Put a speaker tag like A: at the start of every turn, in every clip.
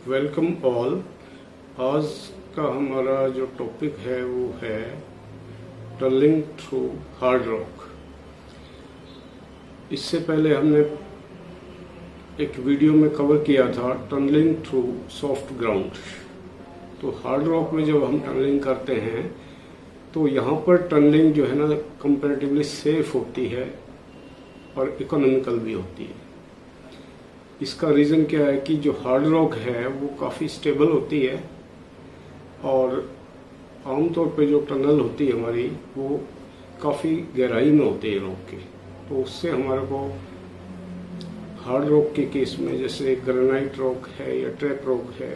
A: Welcome all. आज का हमारा जो टॉपिक है वो है टनलिंग थ्रू हार्ड रॉक। इससे पहले हमने एक वीडियो में कवर किया था टनलिंग थ्रू सॉफ्ट ग्राउंड। तो हार्ड रॉक में जब हम टनलिंग करते हैं तो यहाँ पर टनलिंग जो है ना कंपैरेटिवली सेफ होती है और इकोनॉमिकल भी होती है। इसका रीज़न क्या है कि जो हार्ड रॉक है वो काफ़ी स्टेबल होती है और आमतौर पे जो टनल होती है हमारी वो काफ़ी गहराई में होती है रॉक की। तो उससे हमारे को हार्ड रॉक के केस में जैसे ग्रेनाइट रॉक है या ट्रैप रॉक है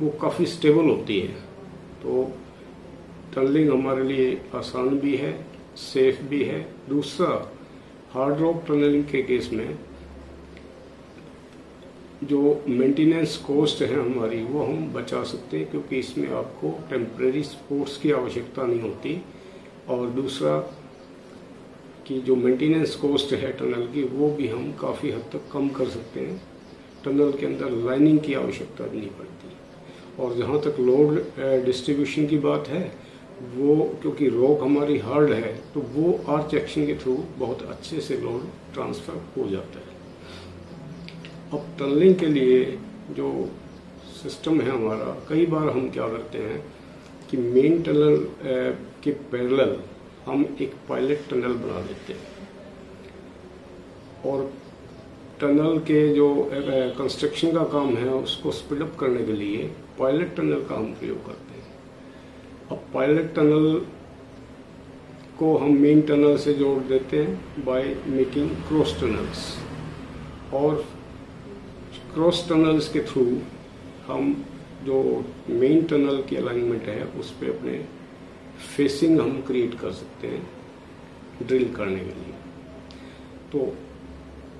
A: वो काफ़ी स्टेबल होती है। तो टनलिंग हमारे लिए आसान भी है, सेफ भी है। दूसरा, हार्ड रॉक टनलिंग के केस में जो मेंटेनेंस कॉस्ट है हमारी वो हम बचा सकते हैं, क्योंकि इसमें आपको टेम्परेरी सपोर्ट्स की आवश्यकता नहीं होती। और दूसरा कि जो मेंटेनेंस कॉस्ट है टनल की वो भी हम काफ़ी हद तक कम कर सकते हैं। टनल के अंदर लाइनिंग की आवश्यकता नहीं पड़ती। और जहाँ तक लोड डिस्ट्रीब्यूशन की बात है वो क्योंकि रॉक हमारी हार्ड है तो वो आर्च एक्शन के थ्रू बहुत अच्छे से लोड ट्रांसफ़र हो जाता है। अब टनलिंग के लिए जो सिस्टम है हमारा, कई बार हम क्या करते हैं कि मेन टनल के पैरेलल हम एक पायलट टनल बना देते हैं और टनल के जो कंस्ट्रक्शन का काम है उसको स्पीड अप करने के लिए पायलट टनल का हम प्रयोग करते हैं। अब पायलट टनल को हम मेन टनल से जोड़ देते हैं बाय मेकिंग क्रॉस टनल्स, और क्रॉस टनल्स के थ्रू हम जो मेन टनल की अलाइनमेंट है उस पर अपने फेसिंग हम क्रिएट कर सकते हैं ड्रिल करने के लिए। तो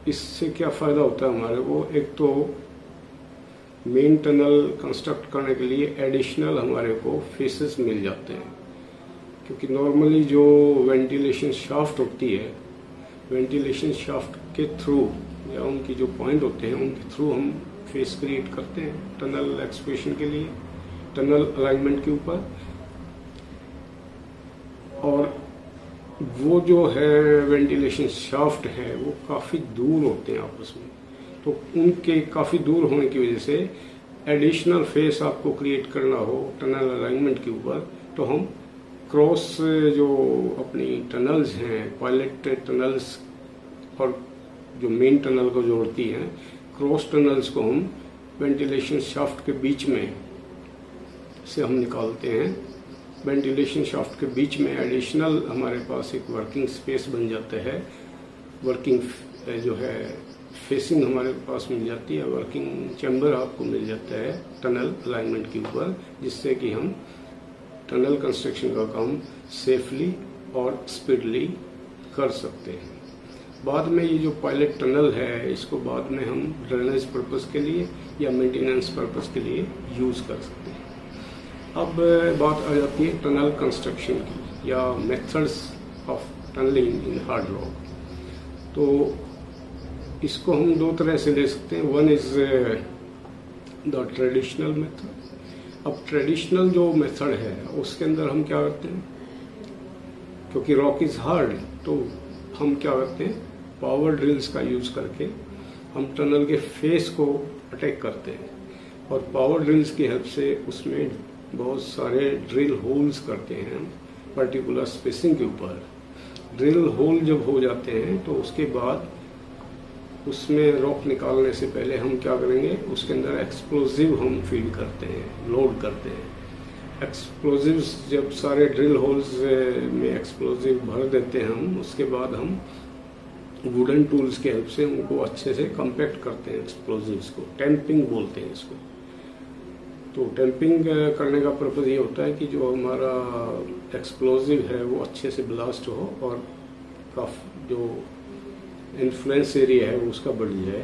A: इससे क्या फ़ायदा होता है हमारे को, एक तो मेन टनल कंस्ट्रक्ट करने के लिए एडिशनल हमारे को फेसेस मिल जाते हैं, क्योंकि नॉर्मली जो वेंटिलेशन शाफ्ट होती है, वेंटिलेशन शाफ्ट के थ्रू या उनकी जो पॉइंट होते हैं उनके थ्रू हम फेस क्रिएट करते हैं टनल एक्सपेशन के लिए, टनल अलाइनमेंट के ऊपर। और वो जो है वेंटिलेशन शाफ्ट है वो काफ़ी दूर होते हैं आपस में, तो उनके काफ़ी दूर होने की वजह से एडिशनल फेस आपको क्रिएट करना हो टनल अलाइनमेंट के ऊपर, तो हम क्रॉस जो अपनी टनल्स हैं, पायलट टनल्स और जो मेन टनल को जोड़ती हैं, क्रॉस टनल्स को हम वेंटिलेशन शाफ्ट के बीच में से हम निकालते हैं। वेंटिलेशन शाफ्ट के बीच में एडिशनल हमारे पास एक वर्किंग स्पेस बन जाता है, वर्किंग जो है फेसिंग हमारे पास मिल जाती है, वर्किंग चैम्बर आपको मिल जाता है टनल अलाइनमेंट के ऊपर, जिससे कि हम टनल कंस्ट्रक्शन का काम सेफली और स्पीडली कर सकते हैं। बाद में ये जो पायलट टनल है इसको बाद में हम ड्रेनेज पर्पस के लिए या मेंटेनेंस पर्पस के लिए यूज़ कर सकते हैं। अब बात आ जाती है टनल कंस्ट्रक्शन की या methods of tunnelling in hard rock. तो इसको हम दो तरह से ले सकते हैं। One is the traditional method. अब ट्रेडिशनल जो मेथड है उसके अंदर हम क्या करते हैं, क्योंकि रॉक इज हार्ड तो हम क्या करते हैं, पावर ड्रिल्स का यूज करके हम टनल के फेस को अटैक करते हैं और पावर ड्रिल्स की हेल्प से उसमें बहुत सारे ड्रिल होल्स करते हैं पर्टिकुलर स्पेसिंग के ऊपर। ड्रिल होल जब हो जाते हैं तो उसके बाद उसमें रॉक निकालने से पहले हम क्या करेंगे, उसके अंदर एक्सप्लोजिव हम फीड करते हैं, लोड करते हैं। एक्सप्लोजिव्स जब सारे ड्रिल होल्स में एक्सप्लोजिव भर देते हैं हम, उसके बाद हम वुडन टूल्स के हेल्प से उनको अच्छे से कंपैक्ट करते हैं एक्सप्लोजिव्स को। टैंपिंग बोलते हैं इसको। तो टैंपिंग करने का पर्पज़ ये होता है कि जो हमारा एक्सप्लोजिव है वो अच्छे से ब्लास्ट हो और काफ़ी जो इन्फ्लुएंस एरिया है वो उसका बढ़ जाए।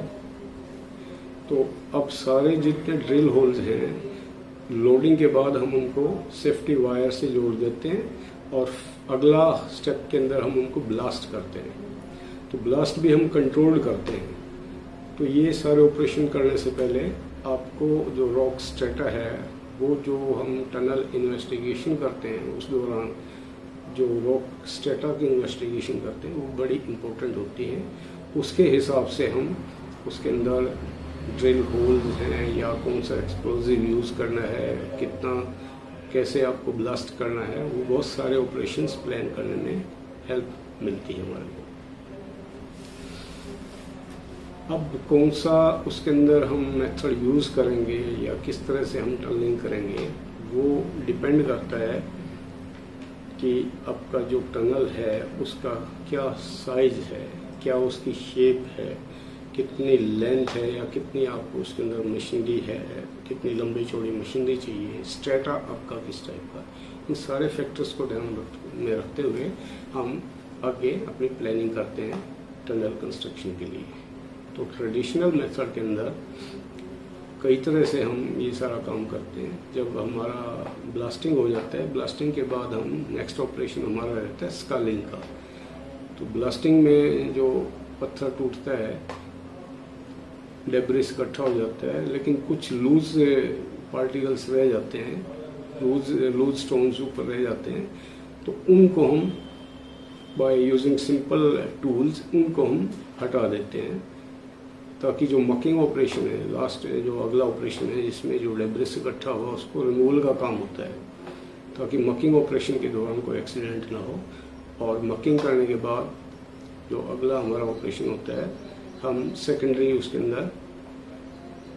A: तो अब सारे जितने ड्रिल होल्स हैं लोडिंग के बाद हम उनको सेफ्टी वायर से जोड़ देते हैं और अगला स्टेप के अंदर हम उनको ब्लास्ट करते हैं। तो ब्लास्ट भी हम कंट्रोल करते हैं। तो ये सारे ऑपरेशन करने से पहले आपको जो रॉक स्ट्रेटा है, वो जो हम टनल इन्वेस्टिगेशन करते हैं उस दौरान जो रॉक स्ट्रेटा की इन्वेस्टिगेशन करते हैं वो बड़ी इम्पोर्टेंट होती है। उसके हिसाब से हम उसके अंदर ड्रिल होल्स हैं या कौन सा एक्सप्लोजिव यूज़ करना है, कितना कैसे आपको ब्लास्ट करना है, वो बहुत सारे ऑपरेशंस प्लान करने में हेल्प मिलती है हमारे को। अब कौन सा उसके अंदर हम मेथड यूज़ करेंगे या किस तरह से हम टनलिंग करेंगे, वो डिपेंड करता है कि आपका जो टनल है उसका क्या साइज है, क्या उसकी शेप है, कितनी लेंथ है या कितनी आपको उसके अंदर मशीनरी है, कितनी लंबी चौड़ी मशीनरी चाहिए, स्ट्रेटा आपका किस टाइप का। इन सारे फैक्टर्स को ध्यान में रखते हुए हम आगे अपनी प्लानिंग करते हैं टनल कंस्ट्रक्शन के लिए। तो ट्रेडिशनल मेथड के अंदर कई तरह से हम ये सारा काम करते हैं। जब हमारा ब्लास्टिंग हो जाता है, ब्लास्टिंग के बाद हम नेक्स्ट ऑपरेशन हमारा रहता है स्कालिंग का। तो ब्लास्टिंग में जो पत्थर टूटता है, डेब्रिस इकट्ठा हो जाता है, लेकिन कुछ लूज पार्टिकल्स रह जाते हैं, लूज स्टोन्स ऊपर रह जाते हैं, तो उनको हम बाय यूजिंग सिंपल टूल्स उनको हम हटा देते हैं, ताकि जो मकिंग ऑपरेशन है, लास्ट जो अगला ऑपरेशन है जिसमें जो डेब्रिस इकट्ठा हुआ उसको रिमूवल का काम होता है, ताकि मकिंग ऑपरेशन के दौरान कोई एक्सीडेंट ना हो। और मकिंग करने के बाद जो अगला हमारा ऑपरेशन होता है, हम सेकेंडरी उसके अंदर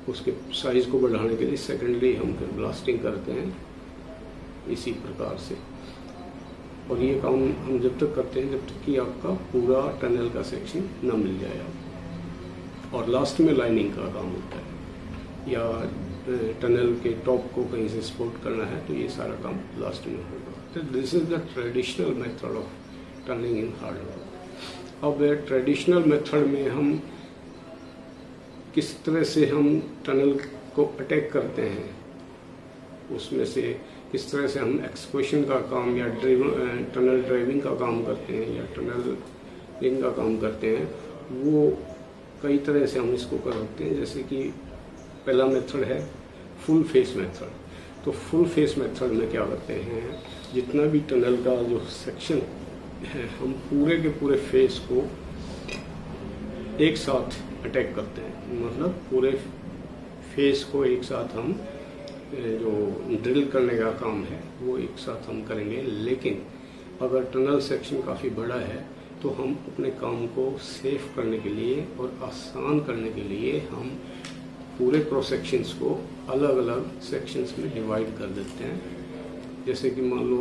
A: उसके साइज को बढ़ाने के लिए सेकेंडरी हम फिर ब्लास्टिंग करते हैं इसी प्रकार से। और ये काम हम जब तक करते हैं जब तक कि आपका पूरा टनल का सेक्शन न मिल जाए आपको। और लास्ट में लाइनिंग का काम होता है, या टनल के टॉप को कहीं से सपोर्ट करना है, तो ये सारा काम लास्ट में होगा। तो this is the traditional method of tunnelling in hard rock. अब ट्रेडिशनल मेथड में हम किस तरह से हम टनल को अटैक करते हैं, उसमें से किस तरह से हम एक्सक्वेशन का काम या टनल ड्राइविंग का काम करते हैं या टनलिंग का काम करते हैं, वो कई तरह से हम इसको कर सकते हैं। जैसे कि पहला मेथड है फुल फेस मेथड। तो फुल फेस मेथड में क्या करते हैं, जितना भी टनल का जो सेक्शन है, हम पूरे के पूरे फेस को एक साथ अटैक करते हैं। मतलब पूरे फेस को एक साथ हम जो ड्रिल करने का काम है वो एक साथ हम करेंगे। लेकिन अगर टनल सेक्शन काफ़ी बड़ा है तो हम अपने काम को सेफ करने के लिए और आसान करने के लिए हम पूरे क्रॉस सेक्शंस को अलग अलग सेक्शंस में डिवाइड कर देते हैं। जैसे कि मान लो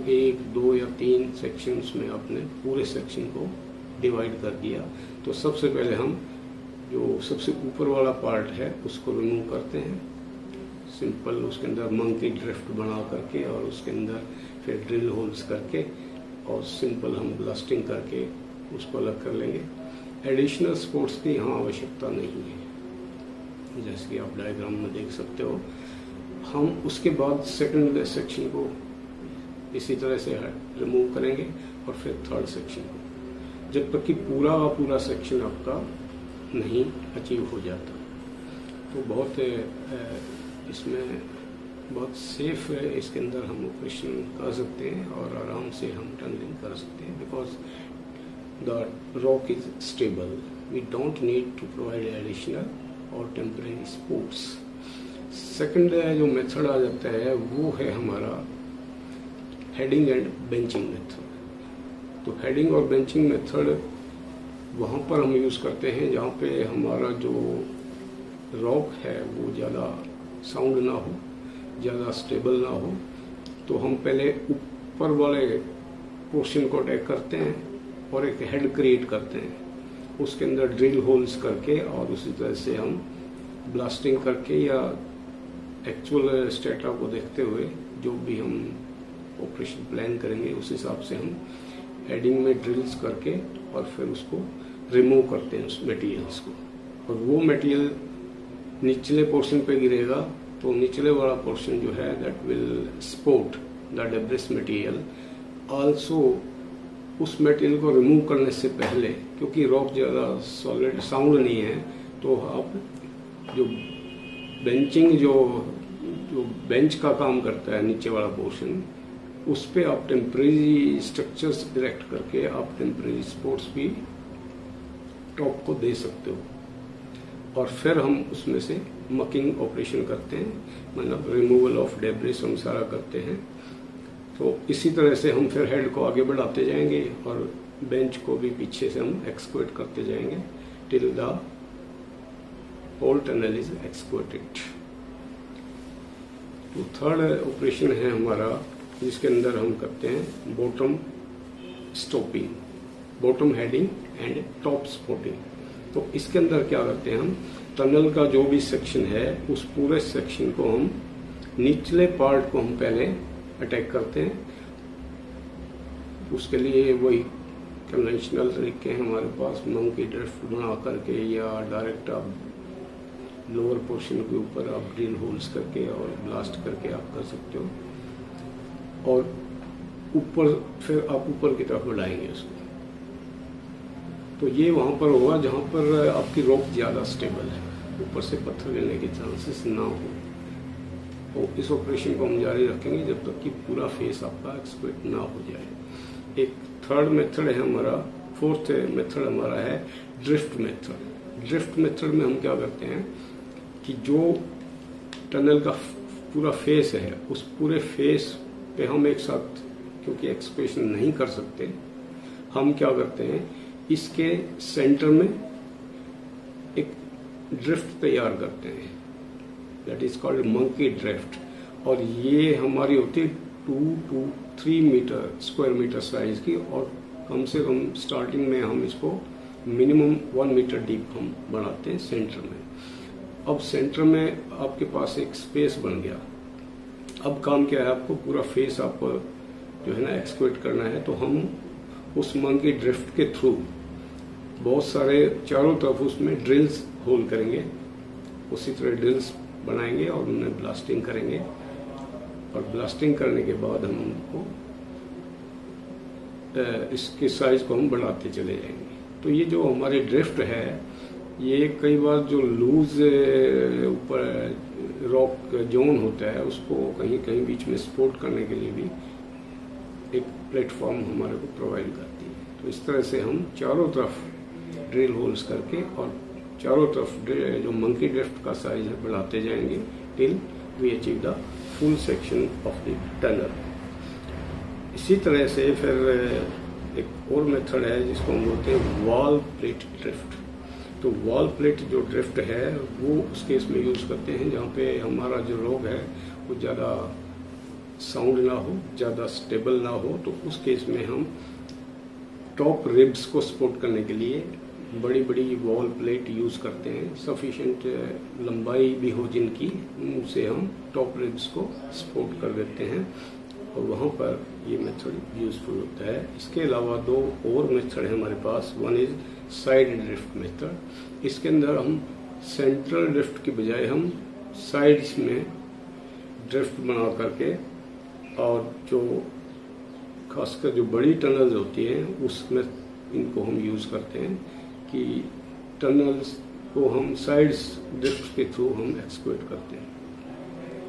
A: 1, 2 या 3 सेक्शंस में आपने पूरे सेक्शन को डिवाइड कर दिया, तो सबसे पहले हम जो सबसे ऊपर वाला पार्ट है उसको रिमूव करते हैं सिंपल, उसके अंदर मंकी ड्रिफ्ट बना करके और उसके अंदर फिर ड्रिल होल्स करके और सिंपल हम ब्लास्टिंग करके उसको अलग कर लेंगे। एडिशनल सपोर्ट्स की यहाँ आवश्यकता नहीं है, जैसे कि आप डायग्राम में देख सकते हो। हम उसके बाद सेकंड सेक्शन को इसी तरह से रिमूव करेंगे और फिर थर्ड सेक्शन को, जब तक कि पूरा सेक्शन आपका नहीं अचीव हो जाता। तो बहुत इसमें बहुत सेफ है, इसके अंदर हम ऑपरेशन कर सकते हैं और आराम से हम टनलिंग कर सकते हैं, because the rock is stable. We don't need to provide additional और टेम्परेरी सपोर्ट्स। सेकंड जो मेथड आ जाता है वो है हमारा हेडिंग एंड बेंचिंग मेथड। तो हेडिंग और बेंचिंग मेथड वहाँ पर हम यूज़ करते हैं जहाँ पे हमारा जो रॉक है वो ज़्यादा साउंड ना हो, ज़्यादा स्टेबल ना हो। तो हम पहले ऊपर वाले पोर्शन को अटैक करते हैं और एक हेड क्रिएट करते हैं, उसके अंदर ड्रिल होल्स करके और उसी तरह से हम ब्लास्टिंग करके या एक्चुअल स्टेटा को देखते हुए जो भी हम ऑपरेशन प्लान करेंगे उस हिसाब से हम हेडिंग में ड्रिल्स करके और फिर उसको रिमूव करते हैं उस मटेरियल्स को। और वो मटेरियल निचले पोर्शन पे गिरेगा तो निचले वाला पोर्शन जो है that will support the debris material. Also उस मटेरियल को रिमूव करने से पहले, क्योंकि रॉक ज़्यादा सॉलिड साउंड नहीं है, तो आप जो बेंचिंग जो बेंच का काम करता है, नीचे वाला पोर्शन, उस पे आप टेम्परेरी स्ट्रक्चर्स इरेक्ट करके आप टेम्परेरी सपोर्ट्स भी टॉप को दे सकते हो। और फिर हम उसमें से मकिंग ऑपरेशन करते हैं, मतलब रिमूवल ऑफ डेब्रिस हम सारा करते हैं। तो इसी तरह से हम फिर हेड को आगे बढ़ाते जाएंगे और बेंच को भी पीछे से हम एक्सक्वेट करते जाएंगे till the whole tunnel is excavated. तो थर्ड ऑपरेशन है हमारा, जिसके अंदर हम करते हैं bottom stopping, bottom heading and top spotting. तो इसके अंदर क्या करते हैं हम, टनल का जो भी सेक्शन है उस पूरे सेक्शन को हम निचले पार्ट को हम पहले अटैक करते हैं। उसके लिए वही कन्वेंशनल तरीके हैं हमारे पास, मंकी ड्रिफ्ट बना करके या डायरेक्ट आप लोअर पोर्शन के ऊपर आप ड्रिल होल्स करके और ब्लास्ट करके आप कर सकते हो। और ऊपर फिर आप ऊपर की तरफ बढ़ाएंगे उसको। तो ये वहां पर होगा जहां पर आपकी रॉक ज्यादा स्टेबल है, ऊपर से पत्थर गिरने के चांसेस ना हो। तो इस ऑपरेशन को हम जारी रखेंगे जब तक कि पूरा फेस आपका एक्सक्वेट ना हो जाए। एक थर्ड मेथड है हमारा, फोर्थ मेथड हमारा है ड्रिफ्ट मेथड। ड्रिफ्ट मेथड में हम क्या करते हैं कि जो टनल का पूरा फेस है उस पूरे फेस पे हम एक साथ, क्योंकि एक्सक्वेशन नहीं कर सकते, हम क्या करते हैं इसके सेंटर में एक ड्रिफ्ट तैयार करते हैं, that is called monkey drift. और ये हमारी होती है 2 to 3 metre square metre size की, और कम से कम स्टार्टिंग में हम इसको मिनिमम 1 मीटर डीप हम बनाते हैं सेंटर में। अब सेंटर में आपके पास एक स्पेस बन गया। अब काम क्या है, आपको पूरा फेस आप जो है ना एक्सक्वेट करना है। तो हम उस मंकी ड्रिफ्ट के थ्रू बहुत सारे चारों तरफ उसमें ड्रिल्स होल करेंगे, उसी तरह ड्रिल्स बनाएंगे और उन्हें ब्लास्टिंग करेंगे। और ब्लास्टिंग करने के बाद हम उनको इसके साइज को हम बढ़ाते चले जाएंगे। तो ये जो हमारे ड्रिफ्ट है, ये कई बार जो लूज ऊपर रॉक जोन होता है उसको कहीं कहीं बीच में सपोर्ट करने के लिए भी एक प्लेटफॉर्म हमारे को प्रोवाइड करती है। तो इस तरह से हम चारों तरफ ड्रिल होल्स करके और चारों तरफ जो मंकी ड्रिफ्ट का साइज है बढ़ाते जाएंगे till we achieve the full section of the tunnel. इसी तरह से फिर एक और मेथड है जिसको हम बोलते हैं वॉल प्लेट ड्रिफ्ट। तो वॉल प्लेट जो ड्रिफ्ट है वो उस केस में यूज करते हैं जहाँ पे हमारा जो रॉक है वो ज़्यादा साउंड ना हो, ज़्यादा स्टेबल ना हो। तो उस केस में हम टॉप रिब्स को सपोर्ट करने के लिए बड़ी बड़ी वॉल प्लेट यूज करते हैं। सफिशिएंट लंबाई भी हो जिनकी, उनसे हम टॉप रिब्स को सपोर्ट कर देते हैं और वहाँ पर ये मेथड यूजफुल होता है। इसके अलावा दो और मेथड है हमारे पास। One is side drift method. इसके अंदर हम सेंट्रल ड्रिफ्ट की बजाय हम साइड्स में ड्रिफ्ट बना करके, और जो खासकर जो बड़ी टनल्स होती हैं उसमें इनको हम यूज करते हैं कि टनल्स को हम साइड्स ड्रिफ्ट के थ्रू हम एक्सक्वेट करते हैं।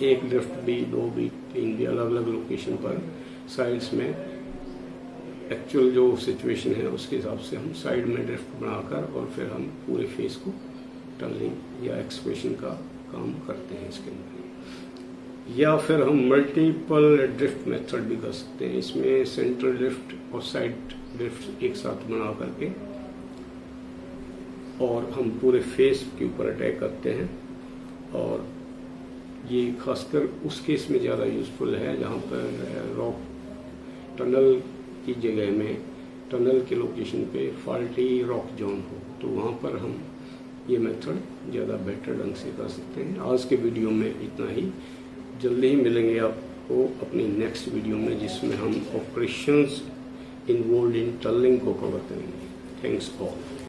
A: एक ड्रिफ्ट भी, दो भी, तीन भी, अलग अलग लोकेशन पर साइड्स में एक्चुअल जो सिचुएशन है उसके हिसाब से हम साइड में ड्रिफ्ट बनाकर और फिर हम पूरे फेस को टनलिंग या एक्सक्वेशन का काम करते हैं इसके अंदर। या फिर हम मल्टीपल ड्रिफ्ट मेथड भी कर सकते हैं। इसमें सेंट्रल ड्रिफ्ट और साइड ड्रिफ्ट एक साथ बना करके और हम पूरे फेस के ऊपर अटैक करते हैं। और ये खासकर उस केस में ज़्यादा यूजफुल है जहाँ पर रॉक टनल की जगह में, टनल के लोकेशन पे फॉल्टी रॉक जोन हो, तो वहाँ पर हम ये मेथड ज़्यादा बेटर ढंग से कर सकते हैं। आज के वीडियो में इतना ही। जल्दी ही मिलेंगे आपको अपनी नेक्स्ट वीडियो में जिसमें हम ऑपरेशंस इन्वॉल्व इन टनलिंग को कवर करेंगे। Thanks all.